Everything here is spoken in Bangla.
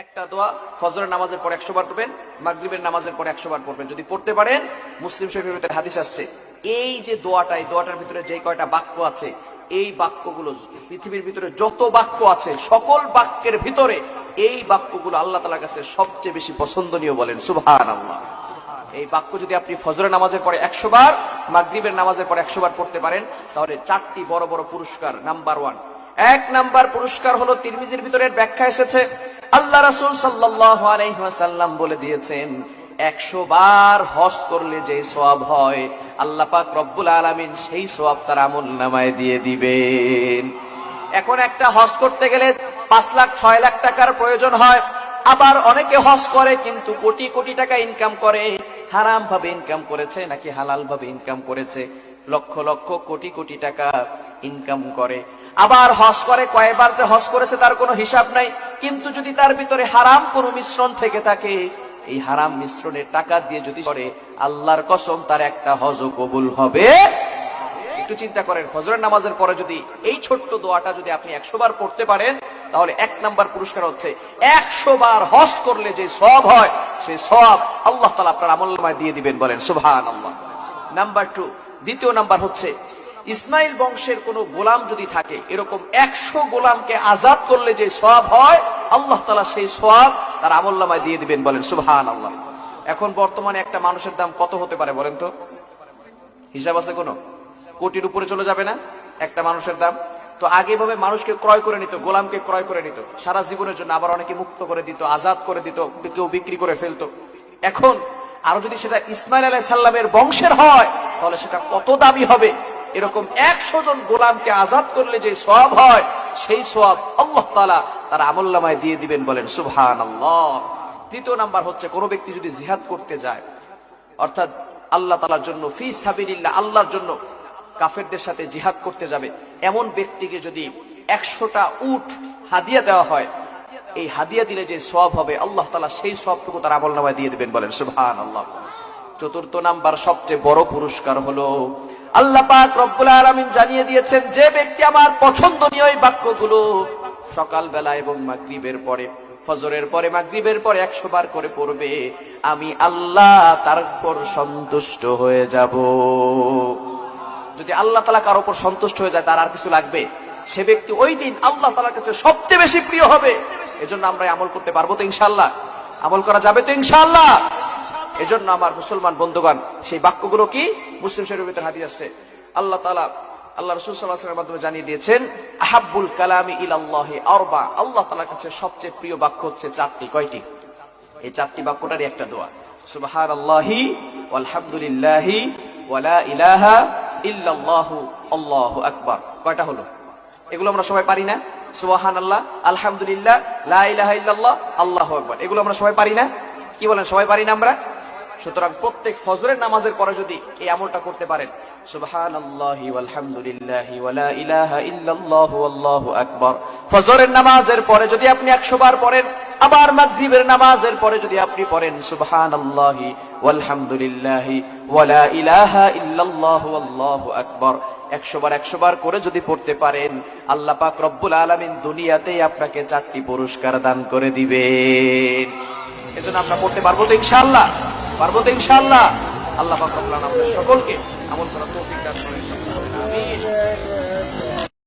একটা দোয়া ফজরের নামাজের পর 100 বার পড়বেন, মাগরিবের নামাজের পর 100 বার পড়বেন। যদি পড়তে পারেন, মুসলিম শরীফের ভিতরে হাদিস আসছে, এই যে দোয়াটা, এই দোয়াটার ভিতরে যে কয়টা বাক্য আছে, এই বাক্যগুলো পৃথিবীর ভিতরে যত বাক্য আছে সকল বাক্যের ভিতরে এই বাক্যগুলো আল্লাহ তাআলার কাছে সবচেয়ে বেশি পছন্দনীয়। বলেন সুবহানাল্লাহ। এই বাক্য যদি আপনি ফজরের নামাজের পরে 100 বার, মাগরিবের নামাজের পরে 100 বার পড়তে পারেন, তাহলে 4টি বড় বড় পুরস্কার। নাম্বার 1, 1 নাম্বার পুরস্কার হলো, তিরমিজির ভিতরে ব্যাখ্যা এসেছে, আল্লাহ রাসূল সাল্লাল্লাহু আলাইহি ওয়াসাল্লাম বলে দিয়েছেন, 100 বার হজ করলে যে সওয়াব হয়, আল্লাহ পাক রব্বুল আলামিন সেই সওয়াব তার আমলনামায় দিয়ে দিবেন। এখন একটা হজ করতে গেলে 5 লাখ 6 লাখ টাকার প্রয়োজন হয়। আবার অনেকে হজ করে কিন্তু কোটি কোটি টাকা ইনকাম করে। হারাম ভাবে ইনকাম করেছে নাকি হালাল ভাবে ইনকাম করেছে, লক্ষ লক্ষ কোটি কোটি টাকা ইনকাম করে। আবার হজ করে, কয়বার যে হজ করেছে তার কোনো হিসাব নাই। কিন্তু যদি তার ভিতরে হারাম কোনো মিশ্রণ থেকে থাকে, এই হারাম মিশ্রণের টাকা দিয়ে যদি করে, আল্লাহর কসম তার একটা হজও কবুল হবে। একটু চিন্তা করেন, ফজরের নামাজের পরে যদি এই ছোট্ট দোয়াটা যদি আপনি 100 বার পড়তে পারেন, তাহলে 1 নাম্বার পুরস্কার হচ্ছে 100 বার হজ করলে যে সওয়াব হয়, সেই সওয়াব আল্লাহ তাআলা আপনার আমলনামায় দিয়ে দিবেন। বলেন সুবহানাল্লাহ। নাম্বার 2, দ্বিতীয় নাম্বার হচ্ছে, ইসমাইল বংশের কোন গোলাম যদি থাকে, এরকম 100 গোলামকে আজাদ করলে যে সওয়াব হয়, আল্লাহ তাআলা সেই সওয়াব তার আমলনামায় দিয়ে দিবেন। বলেন সুবহানাল্লাহ। এখন বর্তমানে একটা মানুষের দাম কত হতে পারে বলেন তো? হিসাব আছে কোনো? কোটির উপরে চলে যাবে না একটা মানুষের দাম? তো আগে ভাবে মানুষকে ক্রয় করে নিত, গোলামকে ক্রয় করে নিত সারা জীবনের জন্য, আবার অনেকে মুক্ত করে দিত, আজাদ করে দিত, কেউ বিক্রি করে ফেলতো। এখন আরো যদি সেটা ইসমাইল আলাইহিস সালামের বংশের হয়, তাহলে সেটা কত দামি হবে। এরকম 100 জন গোলামকে আজাদ করলে যে সওয়াব হয়, সেই সওয়াব আল্লাহ তাআলা তার আমলনামায় দিয়ে দিবেন। বলেন সুবহানাল্লাহ। তৃতীয় নাম্বার হচ্ছে, কোন ব্যক্তি যদি জিহাদ করতে যায়, অর্থাৎ আল্লাহ তাআলার জন্য, ফি সাবিলিল্লাহ, আল্লাহর জন্য কাফেরদের সাথে জিহাদ করতে যাবে, এমন ব্যক্তিকে যদি 100টা উট হাদিয়া দেওয়া হয়, এই হাদিয়া দিলে যে সওয়াব হবে, আল্লাহ তাআলা সেই সওয়াবটুকু তার আমলনামায় দিয়ে দিবেন। বলেন সুবহানাল্লাহ। চতুর্থ নাম্বার সবচেয়ে বড় পুরস্কার হলো, আল্লাহ পাক রব্বুল আলামিন জানিয়ে দিয়েছেন, যে ব্যক্তি আমার পছন্দনীয় এই বাক্যগুলো সকাল বেলা এবং মাগরিবের পরে, ফজরের পরে মাগরিবের পরে 100 বার করে পড়বে, আমি আল্লাহ তার উপর সন্তুষ্ট হয়ে যাব। যদি আল্লাহ তাআলা কারোর উপর সন্তুষ্ট হয়ে যায়, তার আর কিছু লাগবে? সে ব্যক্তি ওই দিন আল্লাহ তাআলার কাছে সবচেয়ে বেশি প্রিয় হবে। এজন্য আমরা আমল করতে পারবো তো ইনশাআল্লাহ? আমল করা যাবে তো ইনশাআল্লাহ? এজন্য আমার মুসলমান বন্ধুগণ, সেই বাক্যগুলো কি? মুসলিম শরীফের ভিতরে হাদিস আসছে, আল্লাহ তাআলা, আল্লাহ রাসূল সাল্লাল্লাহু আলাইহি ওয়াসাল্লামের মাধ্যমে জানিয়ে দিয়েছেন, আহাব্বুল কালামি ইলাল্লাহি আরবা, আল্লাহ তাআলার কাছে সবচেয়ে প্রিয় বাক্য হচ্ছে 4টি। কয়টি? এই 4টি বাক্যটারই একটা দোয়া, সুবহানাল্লাহি ওয়ালহামদুলিল্লাহি ওয়ালা ইলাহা ইল্লাল্লাহু আল্লাহু আকবার। কয়টা হলো? এগুলো আমরা সবাই পারি না? সুবহানাল্লাহ, আলহামদুলিল্লাহ, লা ইলাহা ইল্লাল্লাহ, আল্লাহু আকবার, এগুলো আমরা সবাই পারি না? কি বলেন, সবাই পারি না আমরা? সুতরাং প্রত্যেক ফজরের নামাজের পরে যদি এই আমলটা করতে পারেন, সুবহানাল্লাহি ওয়ালহামদুলিল্লাহি ওয়ালা ইলাহা ইল্লাল্লাহু আল্লাহু আকবার, ফজরের নামাজের পরে যদি আপনি 100 বার পড়েন, আবার মাগরিবের নামাজের পরে যদি আপনি পড়েন সুবহানাল্লাহি ওয়ালহামদুলিল্লাহি ওয়ালা ইলাহা ইল্লাল্লাহু আল্লাহু আকবার, 100 বার করে যদি পড়তে পারেন, আল্লাহ পাক রব্বুল আলামিন দুনিয়াতেই আপনাকে 4টি পুরস্কার দান করে দিবেন। এজন্য আমরা পড়তে পারবো তো ইনশাআল্লাহ? পারবো তো ইনশাআল্লাহ? আল্লাহ পাক রব্বুল আলামিন আমাদের সকলকে আমল করার তৌফিক দান করেন।